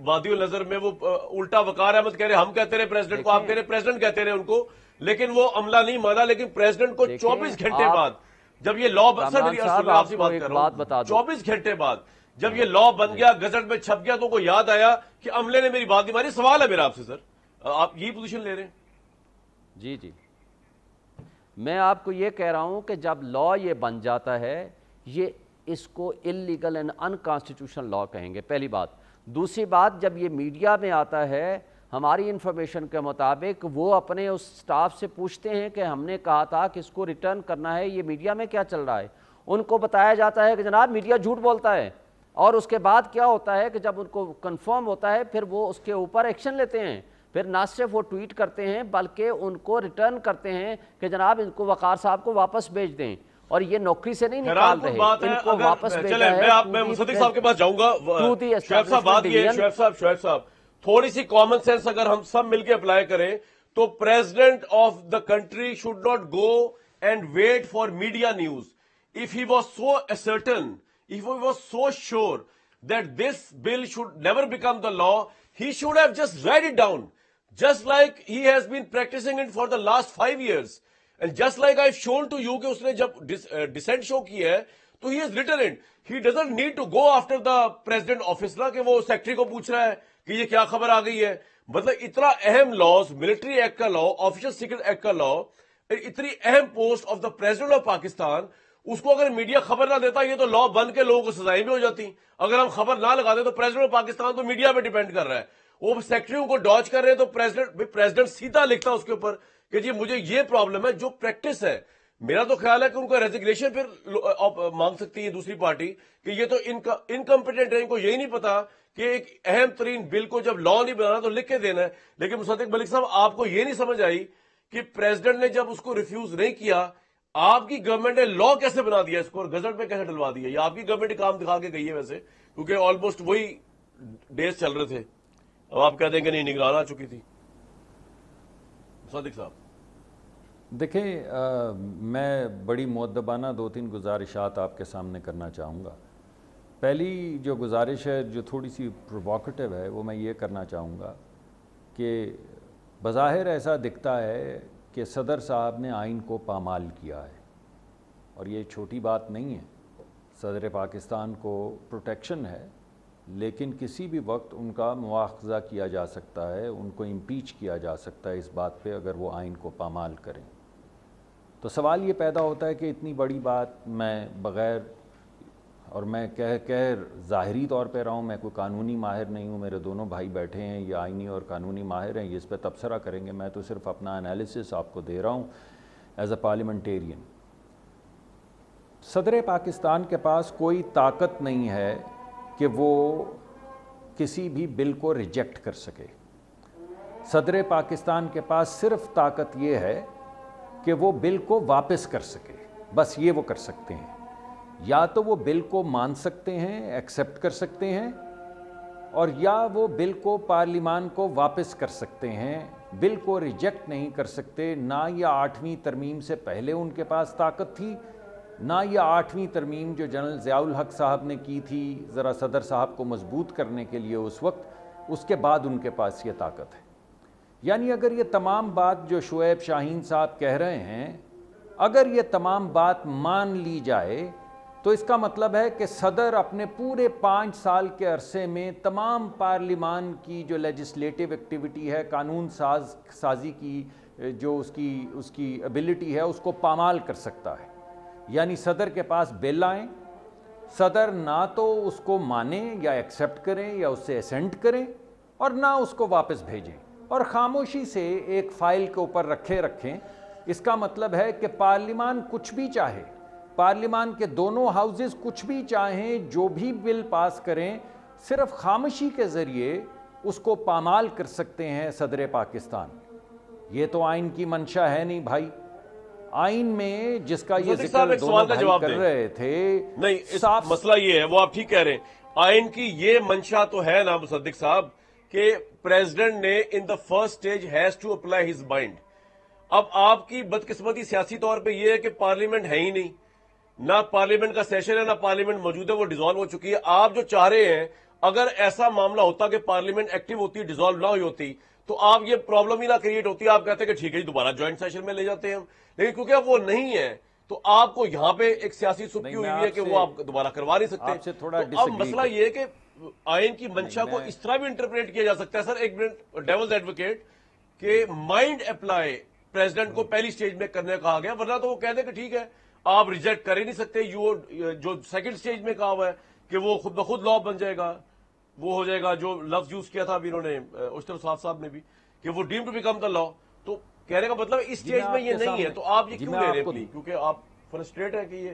وادی النظر میں وہ الٹا وقار احمد کہہ رہے ہم کہتے رہے پریزیڈنٹ کو، آپ کہہ رہے پریزیڈنٹ کہتے رہے ان کو، لیکن وہ عملہ نہیں مانا. لیکن پریزیڈنٹ کو 24 گھنٹے بعد جب یہ لا سر میری آپ سے بات کر رہا ہوں 24 گھنٹے بعد جب یہ لا بن گیا، گزٹ میں چھپ گیا، تو کو یاد آیا کہ عملے نے میری بات نہیں مانی. سوال ہے میرا آپ سے سر، آپ یہی پوزیشن لے رہے ہیں؟
جی جی، میں آپ کو یہ کہہ رہا ہوں کہ جب لا یہ بن جاتا ہے، یہ اس کو انلیگل اینڈ انکانسٹیٹیوشنل لا کہیں گے، پہلی بات. دوسری بات، جب یہ میڈیا میں آتا ہے، ہماری انفارمیشن کے مطابق وہ اپنے اس سٹاف سے پوچھتے ہیں کہ ہم نے کہا تھا کہ اس کو ریٹرن کرنا ہے، یہ میڈیا میں کیا چل رہا ہے. ان کو بتایا جاتا ہے کہ جناب میڈیا جھوٹ بولتا ہے، اور اس کے بعد کیا ہوتا ہے کہ جب ان کو کنفرم ہوتا ہے پھر وہ اس کے اوپر ایکشن لیتے ہیں. پھر نہ صرف وہ ٹویٹ کرتے ہیں بلکہ ان کو ریٹرن کرتے ہیں کہ جناب ان کو وقار صاحب کو واپس بھیج دیں، اور یہ نوکری سے نہیں نکال رہے، ان کو واپس بھیجا ہے.
میں مصدق صاحب کے پاس جاؤں گا. شعیب صاحب بات یہ ہے، شعیب صاحب تھوڑی سی کامن سینس اگر ہم سب مل کے اپلائی کریں تو president of the country should not go and wait for media news. If he was so certain, if he was so sure that this bill should never become the law, he should have just write it down, just like he has been practicing it for the last 5 years. And just like I've shown to you کہ اس نے جب dissent show کی ہے تو he has written it. He doesn't need to go after the president office نا کہ وہ secretary کو پوچھ رہا ہے کہ یہ کیا خبر آ گئی ہے. مطلب اتنا اہم لاز، ملٹری ایکٹ کا لا، آفیشل سیکرٹ ایکٹ کا لا، اتنی اہم post of the president of Pakistan, اس کو اگر میڈیا خبر نہ دیتا یہ تو لا بن کے لوگوں کو سزائیں بھی ہو جاتی. اگر ہم خبر نہ لگاتے تو پریزیڈنٹ آف پاکستان تو میڈیا پہ ڈیپینڈ کر رہا ہے، وہ سیکٹریوں کو ڈاج کر رہے ہیں تو پریزیڈنٹ سیدھا لکھتا اس کے اوپر کہ جی مجھے یہ پرابلم ہے. جو پریکٹس ہے، میرا تو خیال ہے کہ ان کو ریزگنیشن پھر مانگ سکتی ہے دوسری پارٹی کہ یہ تو انکمپیٹنٹ ہے، ان کو یہی نہیں پتا کہ ایک اہم ترین بل کو جب لا نہیں بنانا تو لکھ کے دینا ہے. لیکن مصدق ملک صاحب آپ کو یہ نہیں سمجھ آئی کہ پریزیڈنٹ نے جب اس کو ریفیوز نہیں کیا، آپ کی گورنمنٹ نے لا کیسے بنا دیا اس کو اور گزٹ میں کیسے ڈلوا دیا؟ یہ آپ کی گورنمنٹ کام دکھا کے گئی ہے ویسے، کیونکہ آلموسٹ وہی ڈیز چل رہے تھے. اب آپ کہتے ہیں کہ نہیں، نگران آ چکی تھی. صادق صاحب
دیکھیں، میں بڑی مؤدبانہ 2-3 گزارشات آپ کے سامنے کرنا چاہوں گا. پہلی جو گزارش ہے جو تھوڑی سی پروووکیٹو ہے وہ میں یہ کرنا چاہوں گا کہ بظاہر ایسا دکھتا ہے کہ صدر صاحب نے آئین کو پامال کیا ہے، اور یہ چھوٹی بات نہیں ہے. صدر پاکستان کو پروٹیکشن ہے، لیکن کسی بھی وقت ان کا مواخذہ کیا جا سکتا ہے، ان کو امپیچ کیا جا سکتا ہے اس بات پہ اگر وہ آئین کو پامال کریں. تو سوال یہ پیدا ہوتا ہے کہ اتنی بڑی بات میں بغیر، اور میں کہہ ظاہری طور پہ رہا ہوں، میں کوئی قانونی ماہر نہیں ہوں، میرے دونوں بھائی بیٹھے ہیں یہ آئینی اور قانونی ماہر ہیں، یہ اس پہ تبصرہ کریں گے، میں تو صرف اپنا انالیسس آپ کو دے رہا ہوں ایز اے پارلیمنٹیرین. صدر پاکستان کے پاس کوئی طاقت نہیں ہے کہ وہ کسی بھی بل کو ریجیکٹ کر سکے. صدر پاکستان کے پاس صرف طاقت یہ ہے کہ وہ بل کو واپس کر سکے، بس یہ وہ کر سکتے ہیں. یا تو وہ بل کو مان سکتے ہیں، ایکسیپٹ کر سکتے ہیں، اور یا وہ بل کو پارلیمان کو واپس کر سکتے ہیں، بل کو ریجیکٹ نہیں کر سکتے. نہ یہ 8ویں ترمیم سے پہلے ان کے پاس طاقت تھی، نہ یہ 8ویں ترمیم جو جنرل ضیاء الحق صاحب نے کی تھی ذرا صدر صاحب کو مضبوط کرنے کے لیے اس وقت، اس کے بعد ان کے پاس یہ طاقت ہے. یعنی اگر یہ تمام بات جو شعیب شاہین صاحب کہہ رہے ہیں، اگر یہ تمام بات مان لی جائے تو اس کا مطلب ہے کہ صدر اپنے پورے 5 سال کے عرصے میں تمام پارلیمان کی جو لیجسلیٹو ایکٹیویٹی ہے، قانون سازی کی جو اس کی ایبلٹی ہے، اس کو پامال کر سکتا ہے. یعنی صدر کے پاس بل آئیں، صدر نہ تو اس کو مانیں یا ایکسیپٹ کریں یا اس سے اسینٹ کریں، اور نہ اس کو واپس بھیجیں، اور خاموشی سے ایک فائل کے اوپر رکھیں. اس کا مطلب ہے کہ پارلیمان کچھ بھی چاہے، پارلیمان کے دونوں ہاؤسز کچھ بھی چاہیں، جو بھی بل پاس کریں، صرف خاموشی کے ذریعے اس کو پامال کر سکتے ہیں صدر پاکستان. یہ تو آئین کی منشا ہے نہیں بھائی. آئین میں جس کا یہ ذکر دونوں بھائی کر رہے تھے،
نہیں، مسئلہ یہ ہے، وہ آپ ٹھیک کہہ رہے ہیں، آئین کی یہ منشا تو ہے نا مصدق صاحب کہ پریزیڈنٹ نے in the first stage has to apply his mind. اب آپ کی بدقسمتی سیاسی طور پہ یہ ہے کہ پارلیمنٹ ہے ہی نہیں، نہ پارلیمنٹ کا سیشن ہے نہ پارلیمنٹ موجود ہے, وہ ڈیزالو ہو چکی ہے. آپ جو چاہ رہے ہیں اگر ایسا معاملہ ہوتا کہ پارلیمنٹ ایکٹیو ہوتی, ڈیزالو نہ ہوئی ہوتی, تو آپ یہ پرابلم ہی نہ کریٹ ہوتی. آپ کہتے ہیں کہ ٹھیک ہے جی دوبارہ جوائنٹ سیشن میں لے جاتے ہیں ہم, لیکن کیونکہ اب وہ نہیں ہے تو آپ کو یہاں پہ ایک سیاسی سبکی ہوئی ہے کہ وہ آپ دوبارہ کروا نہیں سکتے.
آپ سے تھوڑا
تو اب مسئلہ یہ ہے کہ آئین کی منشا کو اس طرح بھی انٹرپریٹ کیا جا سکتا ہے سر, ایک منٹ ڈیولز ایڈوکیٹ, کہ مائنڈ اپلائی پریزیڈنٹ کو پہلی سٹیج میں کرنے کہا گیا, ورنہ تو وہ کہہ دیں کہ ٹھیک ہے آپ ریجیکٹ کر ہی نہیں سکتے. جو سیکنڈ سٹیج میں کہا ہوا ہے کہ وہ خود بخود لا بن جائے گا, وہ ہو جائے گا, جو لفظ یوز کیا تھا ابھی انہوں نے اشتر صاحب نے بھی, کہ وہ ڈیم ٹو بیکم دا لا. تو کہنے کا مطلب اس سٹیج میں یہ نہیں ہے, تو آپ یہ کیوں لے رہے ہیں؟ کیونکہ آپ فرسٹریٹ ہے کہ یہ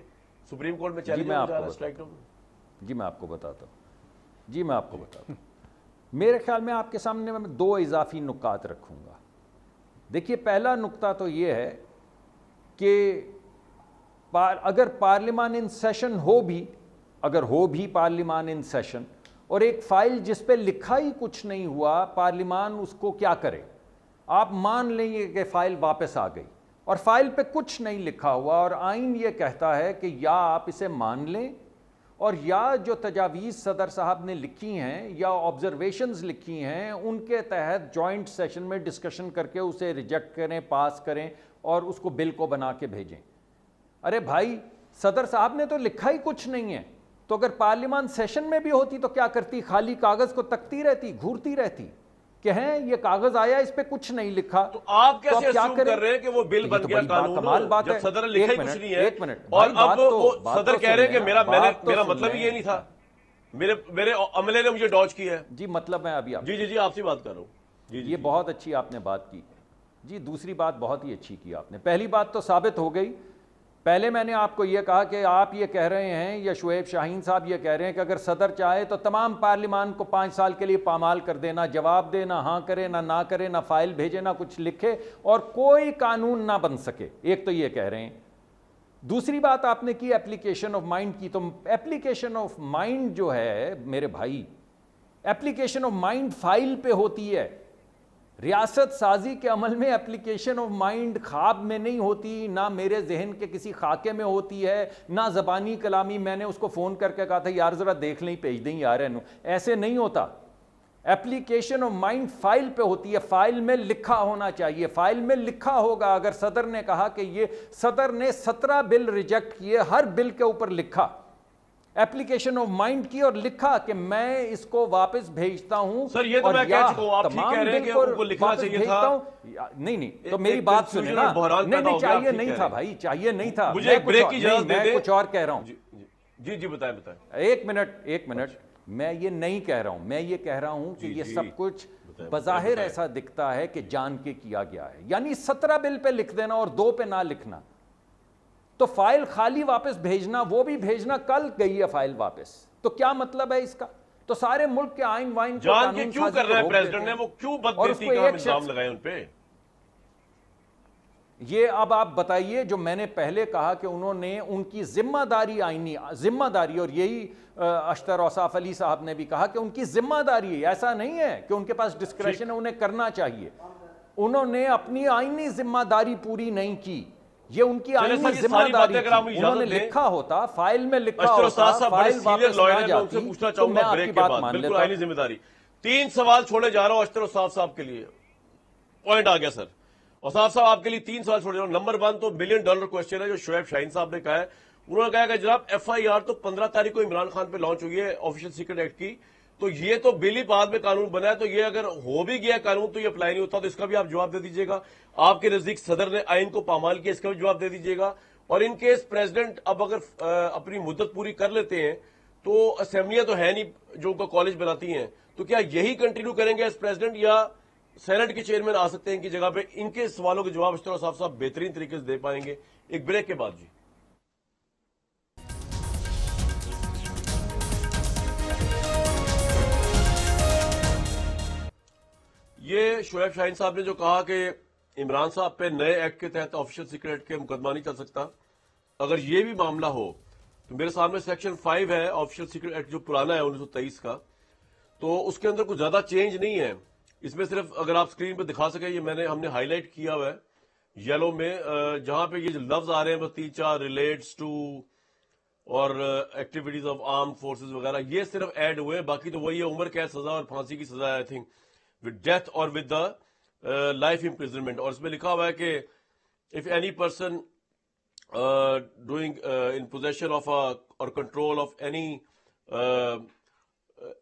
سپریم کورٹ میں چیلنج ہو جا رہا ہے اسٹرائک ڈاؤن.
جی میں آپ کو بتاتا ہوں. میرے خیال میں آپ کے سامنے میں 2 اضافی نکات رکھوں گا. دیکھیے پہلا نقطہ تو یہ ہے کہ اگر پارلیمان ان سیشن ہو بھی پارلیمان ان سیشن, اور ایک فائل جس پہ لکھا ہی کچھ نہیں ہوا, پارلیمان اس کو کیا کرے؟ آپ مان لیں کہ فائل واپس آ گئی اور فائل پہ کچھ نہیں لکھا ہوا, اور آئین یہ کہتا ہے کہ یا آپ اسے مان لیں, اور یا جو تجاویز صدر صاحب نے لکھی ہیں یا آبزرویشنز لکھی ہیں ان کے تحت جوائنٹ سیشن میں ڈسکشن کر کے اسے ریجیکٹ کریں, پاس کریں اور اس کو بل کو بنا کے بھیجیں. ارے بھائی صدر صاحب نے تو لکھا ہی کچھ نہیں ہے, تو اگر پارلیمان سیشن میں بھی ہوتی تو کیا کرتی؟ خالی کاغذ کو تکتی رہتی, گھورتی رہتی کہ ہیں یہ کاغذ آیا اس پہ کچھ نہیں لکھا.
تو آپ کیسے اسیوم کر رہے ہیں کہ وہ بل بن گیا قانون جب صدر نے لکھا ہی کچھ نہیں ہے, اور اب وہ صدر کہہ رہے ہیں کہ میرا مطلب یہ نہیں تھا, میرے عملے نے مجھے ڈاج کیا ہے.
جی مطلب میں ابھی
جی آپ سے بات کر رہا ہوں.
یہ بہت اچھی آپ نے بات کی. جی دوسری بات بہت ہی اچھی کی آپ نے. پہلی بات تو ثابت ہو گئی. پہلے میں نے آپ کو یہ کہا کہ آپ یہ کہہ رہے ہیں یا شعیب شاہین صاحب یہ کہہ رہے ہیں کہ اگر صدر چاہے تو تمام پارلیمان کو 5 سال کے لیے پامال کر دینا, جواب دے, نہ ہاں کرے نہ کرے, نہ فائل بھیجے, نہ کچھ لکھے, اور کوئی قانون نہ بن سکے. ایک تو یہ کہہ رہے ہیں. دوسری بات آپ نے کی اپلیکیشن آف مائنڈ کی. تو اپلیکیشن آف مائنڈ جو ہے میرے بھائی, اپلیکیشن آف مائنڈ فائل پہ ہوتی ہے. ریاست سازی کے عمل میں اپلیکیشن آف مائنڈ خواب میں نہیں ہوتی, نہ میرے ذہن کے کسی خاکے میں ہوتی ہے, نہ زبانی کلامی میں نے اس کو فون کر کے کہا تھا یار ذرا دیکھ لیں بھیج دیں یار, ایسے نہیں ہوتا. اپلیکیشن آف مائنڈ فائل پہ ہوتی ہے. فائل میں لکھا ہونا چاہیے, فائل میں لکھا ہوگا. اگر صدر نے کہا کہ یہ صدر نے 17 بل ریجیکٹ کیے, ہر بل کے اوپر لکھا اپلیکیشن آف مائنڈ کی اور لکھا کہ میں اس کو واپس بھیجتا ہوں.
سر یہ تو میں کہہ چکا ہوں, آپ ٹھیک کہہ رہے ہیں کہ ان کو لکھنا چاہیے تھا.
نہیں تو میری بات سنیں نا. نہیں چاہیے نہیں تھا بھائی, چاہیے نہیں تھا.
مجھے بریک کی اجازت دے دیں.
میں کچھ اور کہہ رہا ہوں.
جی بتائیں.
ایک منٹ. میں یہ نہیں کہہ رہا ہوں, میں یہ کہہ رہا ہوں کہ یہ سب کچھ بظاہر ایسا دکھتا ہے کہ جان کے کیا گیا ہے. یعنی 17 بل پہ لکھ دینا اور 2 پہ نہ لکھنا, تو فائل خالی واپس بھیجنا, وہ بھی بھیجنا کل گئی ہے فائل واپس, تو کیا مطلب ہے اس کا؟ تو سارے ملک کے آئین وائن کو
جان کے کیوں کر رہا ہے پریزیڈنٹ نے, وہ کیوں بدبختی کا الزام لگائے ان پہ؟
یہ اب آپ بتائیے. جو میں نے پہلے کہا کہ انہوں نے ان کی ذمہ داری, آئینی ذمہ داری, اور یہی اشتر اوصاف علی صاحب نے بھی کہا کہ ان کی ذمہ داری ہے, ایسا نہیں ہے کہ ان کے پاس ڈسکریشن ہے, انہیں کرنا چاہیے. انہوں نے اپنی آئینی ذمہ داری پوری نہیں کی, یہ ان کی آئینی ذمہ داری تھی. انہوں نے لکھا ہوتا, فائل میں لکھا ہوتا, فائل واپس نہ جاتی, تو میں آپ کی بات مان لیتا.
آئینی ذمہ داری. 3 سوال چھوڑے جا رہا ہوں اشتر اوصاف صاحب کے لیے. پوائنٹ آ گیا سر. اوصاف صاحب آپ کے لیے 3 سوال چھوڑے جا رہا ہوں. نمبر 1 تو $1 بلین کوشچن ہے جو شعیب شاہین صاحب نے کہا ہے. انہوں نے کہا کہ جناب FIR تو 15 تاریخ کو عمران خان پہ لانچ ہوئی ہے آفیشل سیکرٹ ایکٹ کی, تو یہ تو بل ہی بعد میں قانون بنا ہے, تو یہ اگر ہو بھی گیا قانون تو یہ اپلائی نہیں ہوتا, تو اس کا بھی آپ جواب دے دیجیے گا. آپ کے نزدیک صدر نے آئین کو پامال کیا, اس کا بھی جواب دے دیجیے گا. اور ان کیس پریزیڈنٹ اب اگر اپنی مدت پوری کر لیتے ہیں تو اسمبلیاں تو ہے نہیں جو ان کو کالج بناتی ہیں, تو کیا یہی کنٹینیو کریں گے ایز پریزیڈنٹ, یا سینٹ کے چیئرمین آ سکتے ہیں ان کی جگہ پہ؟ ان کے سوالوں کے جواب اشتر اوصاف صاحب بہترین طریقے سے دے پائیں گے ایک بریک کے بعد. جی یہ شعیب شاہین صاحب نے جو کہا کہ عمران صاحب پہ نئے ایکٹ کے تحت آفیشل سیکرٹ کے مقدمہ نہیں چل سکتا, اگر یہ بھی معاملہ ہو تو میرے سامنے سیکشن 5 ہے آفیشل سیکرٹ ایکٹ جو پرانا ہے 1923 کا, تو اس کے اندر کچھ زیادہ چینج نہیں ہے. اس میں صرف اگر آپ سکرین پہ دکھا سکیں, یہ ہم نے ہائی لائٹ کیا ہوا ہے یلو میں, جہاں پہ یہ جو لفظ آ رہے ہیں 3-4 ریلیٹس ٹو اور ایکٹیویٹیز آف آرم فورسز وغیرہ یہ صرف ایڈ ہوئے، باقی تو وہی ہے عمر قید سزا اور پھانسی کی سزا I think with death or with the life imprisonment. اور اس میں لکھا ہوا ہے کہ if any person doing in position of or control of any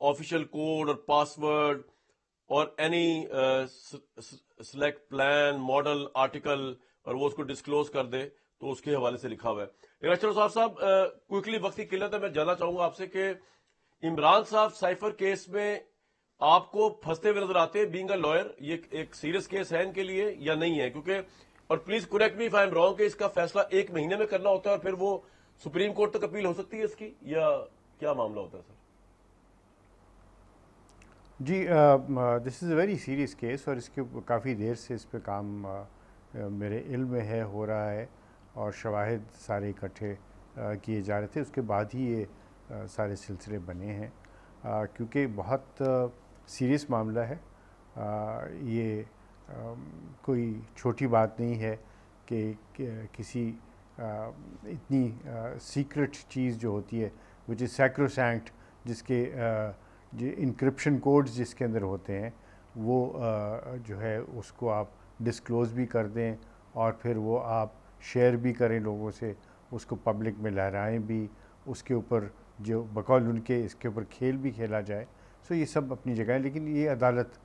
official code or password or any select plan model article اور وہ اس کو ڈسکلوز کر دے تو اس کے حوالے سے لکھا ہوا ہے. لیکن صاحب کوئکلی وقت کی قلت ہے، میں جاننا چاہوں گا آپ سے کہ عمران صاحب سائفر کیس میں آپ کو پھنستے ہوئے نظر آتے ہیں بینگ اے لائر؟ یہ ایک سیریس کیس ہے ان کے لیے یا نہیں ہے؟ کیونکہ اور please correct me if I am wrong کہ اس کا فیصلہ 1 مہینے میں کرنا ہوتا ہے اور پھر وہ سپریم کورٹ تک اپیل ہو سکتی ہے اس کی، یا کیا معاملہ ہوتا ہے سر؟
جی دس از اے ویری سیریس کیس، اور اس کے کافی دیر سے اس پہ کام میرے علم میں ہو رہا ہے، اور شواہد سارے اکٹھے کیے جا رہے تھے. اس کے بعد ہی یہ سارے سلسلے بنے ہیں، کیونکہ بہت سیریس معاملہ ہے. یہ کوئی چھوٹی بات نہیں ہے کہ کسی اتنی سیکرٹ چیز جو ہوتی ہے وچ از سیکروسینکٹ، جس کے جو انکرپشن کوڈز جس کے اندر ہوتے ہیں وہ جو ہے اس کو آپ ڈسکلوز بھی کر دیں اور پھر وہ آپ شیئر بھی کریں لوگوں سے، اس کو پبلک میں لہرائیں بھی، اس کے اوپر جو بقول ان کے اس کے اوپر کھیل بھی کھیلا جائے. سو یہ سب اپنی جگہ ہے، لیکن یہ عدالت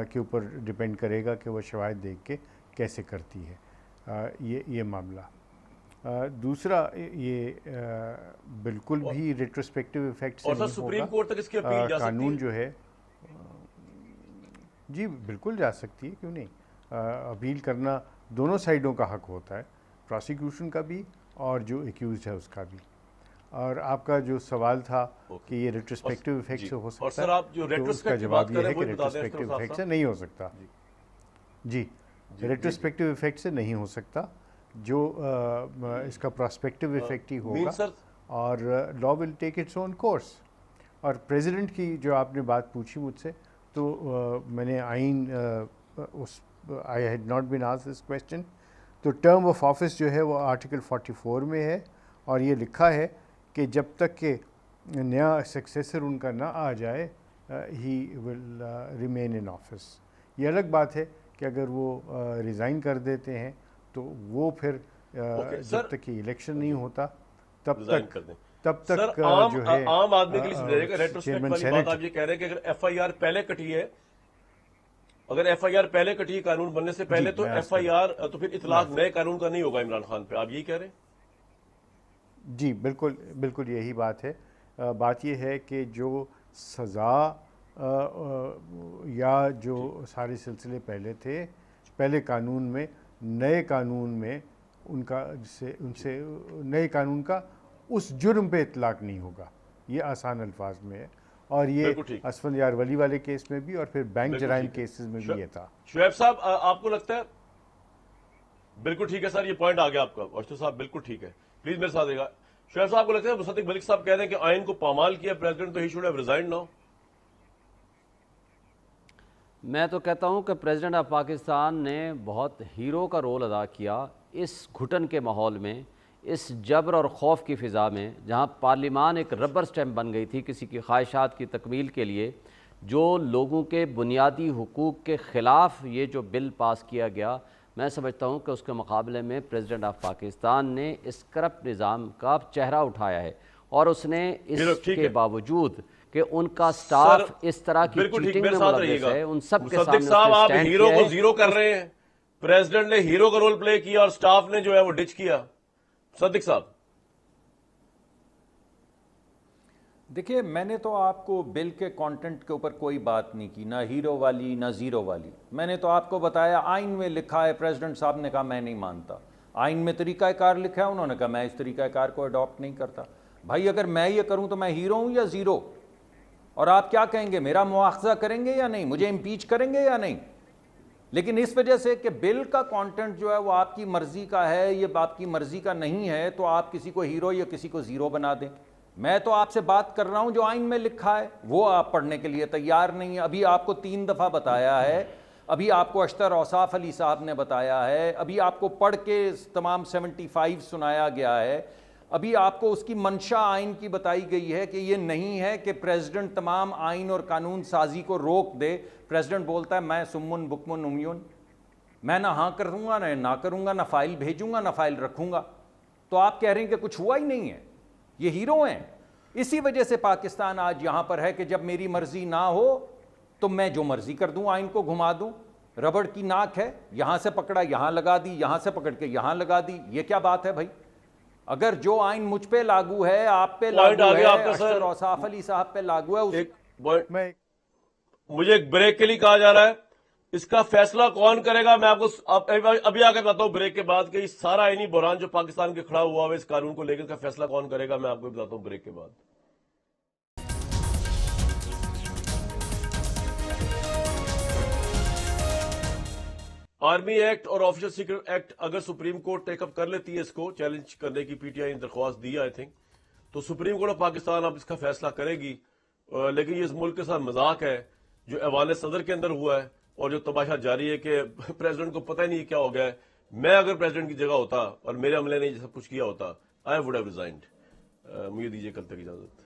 کے اوپر ڈیپینڈ کرے گا کہ وہ شواہد دیکھ کے کیسے کرتی ہے یہ معاملہ. دوسرا یہ بالکل بھی ریٹروسپیکٹیو ایفیکٹ سے نہیں ہوگا.
سپریم کورٹ تک اس کی اپیل جا سکتی ہے؟
قانون جو ہے جی بالکل جا سکتی ہے، کیوں نہیں. اپیل کرنا دونوں سائیڈوں کا حق ہوتا ہے، پراسیکیوشن کا بھی اور جو ایکیوزڈ ہے اس کا بھی. اور آپ کا جو سوال تھا کہ یہ ریٹروسپیکٹیو ایفیکٹ سے ہو سکتا ہے، تو اس کا جواب یہ ہے کہ ریٹروسپیکٹیو ایفیکٹ سے نہیں ہو سکتا. جی ریٹروسپیکٹیو ایفیکٹ سے نہیں ہو سکتا، جو اس کا پراسپیکٹیو ایفیکٹ ہی ہوگا، اور لا ول ٹیک اٹس اون کورس. اور پریزیڈنٹ کی جو آپ نے بات پوچھی مجھ سے، تو میں نے آئین I had not been asked this question. تو ٹرم آف آفس جو ہے وہ آرٹیکل 44 میں ہے، اور یہ لکھا ہے کہ جب تک کہ نیا سکسیسر ان کا نہ آ جائے ہی ول ریمین ان آفس. یہ الگ بات ہے کہ اگر وہ ریزائن کر دیتے ہیں تو وہ پھر جب تک کہ الیکشن نہیں ہوتا تب تک جو ہے
عام آدمی کے لیے ریٹروسپیکٹ والی بات آپ یہ کہہ رہے ہیں کہ اگر ایف آئی آر پہلے کٹی ہے، اگر ایف آئی آر پہلے کٹی ہے قانون بننے سے پہلے، تو ایف آئی آر تو پھر اطلاق نئے قانون کا نہیں ہوگا عمران خان پہ، آپ یہی کہہ رہے ہیں؟
جی بالکل یہی بات ہے. بات یہ ہے کہ جو سزا یا جو سارے سلسلے پہلے تھے پہلے قانون میں، نئے قانون میں ان سے نئے قانون کا اس جرم پہ اطلاق نہیں ہوگا. یہ آسان الفاظ میں ہے، اور یہ اسفند یار ولی والے کیس میں بھی اور پھر بینک جرائم کیسز میں بھی یہ تھا.
شعیب صاحب آپ کو لگتا ہے؟ بالکل ٹھیک ہے سر، یہ پوائنٹ آ گیا آپ کا. اشرف صاحب بالکل ٹھیک ہے، پلیز میرے ساتھ دیکھا. شعیب صاحب کو لگتا ہے مصدق ملک صاحب کہہ رہے ہیں کہ آئین کو پامال کیا پریزیڈنٹ، تو he should have resigned now?
میں تو کہتا ہوں کہ پریزیڈنٹ آف پاکستان نے بہت ہیرو کا رول ادا کیا اس گھٹن کے ماحول میں، اس جبر اور خوف کی فضا میں، جہاں پارلیمان ایک ربر سٹیمپ بن گئی تھی کسی کی خواہشات کی تکمیل کے لیے. جو لوگوں کے بنیادی حقوق کے خلاف یہ جو بل پاس کیا گیا، میں سمجھتا ہوں کہ اس کے مقابلے میں پریزیڈنٹ آف پاکستان نے اس کرپٹ نظام کا چہرہ اٹھایا ہے، اور اس نے اس کے باوجود کہ ان کا سٹاف اس طرح کی چیٹنگ میں ملوث ہے، ان سب کے سامنے
صاحب آپ
اسٹینڈ
ہیرو
کیا
کو
ہے.
زیرو کر رہے ہیں. پریزیڈنٹ نے ہیرو کا رول پلے کیا اور سٹاف نے جو ہے وہ ڈچ کیا. صدیق صاحب
دیکھیے، میں نے تو آپ کو بل کے کانٹینٹ کے اوپر کوئی بات نہیں کی، نہ ہیرو والی نہ زیرو والی. میں نے تو آپ کو بتایا آئین میں لکھا ہے. پریزیڈنٹ صاحب نے کہا میں نہیں مانتا. آئین میں طریقہ کار لکھا ہے، انہوں نے کہا میں اس طریقہ کار کو اڈاپٹ نہیں کرتا. بھائی اگر میں یہ کروں تو میں ہیرو ہوں یا زیرو؟ اور آپ کیا کہیں گے، میرا مواخذہ کریں گے یا نہیں، مجھے امپیچ کریں گے یا نہیں؟ لیکن اس وجہ سے کہ بل کا کانٹینٹ جو ہے وہ آپ کی مرضی کا ہے، یہ آپ کی مرضی کا نہیں ہے، تو آپ کسی کو ہیرو یا کسی کو زیرو بنا دیں. میں تو آپ سے بات کر رہا ہوں جو آئین میں لکھا ہے، وہ آپ پڑھنے کے لیے تیار نہیں ہیں. ابھی آپ کو 3 دفعہ بتایا ہے، ابھی آپ کو اشتر اوصاف علی صاحب نے بتایا ہے، ابھی آپ کو پڑھ کے تمام 75 سنایا گیا ہے. ابھی آپ کو اس کی منشا آئین کی بتائی گئی ہے کہ یہ نہیں ہے کہ پریزیڈنٹ تمام آئین اور قانون سازی کو روک دے. پریزیڈنٹ بولتا ہے میں سمن بکمن امیون، میں نہ ہاں کروں گا نہ کروں گا، نہ فائل بھیجوں گا نہ فائل رکھوں گا. تو آپ کہہ رہے ہیں کہ کچھ ہوا ہی نہیں ہے. یہ ہیرو ہیں. اسی وجہ سے پاکستان آج یہاں پر ہے کہ جب میری مرضی نہ ہو تو میں جو مرضی کر دوں، آئین کو گھما دوں. ربڑ کی ناک ہے، یہاں سے پکڑا یہاں لگا دی، یہاں سے پکڑ کے یہاں لگا دی. یہ کیا بات ہے بھائی؟ اگر جو آئین مجھ پہ لاگو ہے، آپ پہ لاگو ہے، اشرف اوصاف علی صاحب پہ لاگو ہے.
مجھے ایک بریک کے لیے کہا جا رہا ہے، اس کا فیصلہ کون کرے گا؟ میں آپ کو ابھی آ کے بتاتا ہوں بریک کے بعد کہ یہ سارا آئینی بحران جو پاکستان کے کھڑا ہوا ہے اس قانون کو لے کر کا فیصلہ کون کرے گا، میں آپ کو بتاتا ہوں بریک کے بعد. آرمی ایکٹ اور آفیشل سیکرٹ ایکٹ اگر سپریم کورٹ ٹیک اپ کر لیتی ہے اس کو چیلنج کرنے کی، پی ٹی آئی نے درخواست دی آئی تھنک، تو سپریم کورٹ آف پاکستان اب اس کا فیصلہ کرے گی. لیکن یہ اس ملک کے ساتھ مذاق ہے جو ایوان صدر کے اندر ہوا ہے اور جو تماشا جاری ہے کہ پریزیڈنٹ کو پتہ ہی نہیں کیا ہو گیا ہے. میں اگر پریزیڈنٹ کی جگہ ہوتا اور میرے عملے نے یہ سب کچھ کیا ہوتا، آئی ووڈ ہیو ریزائنڈ. مجھے دیجیے کل تک اجازت.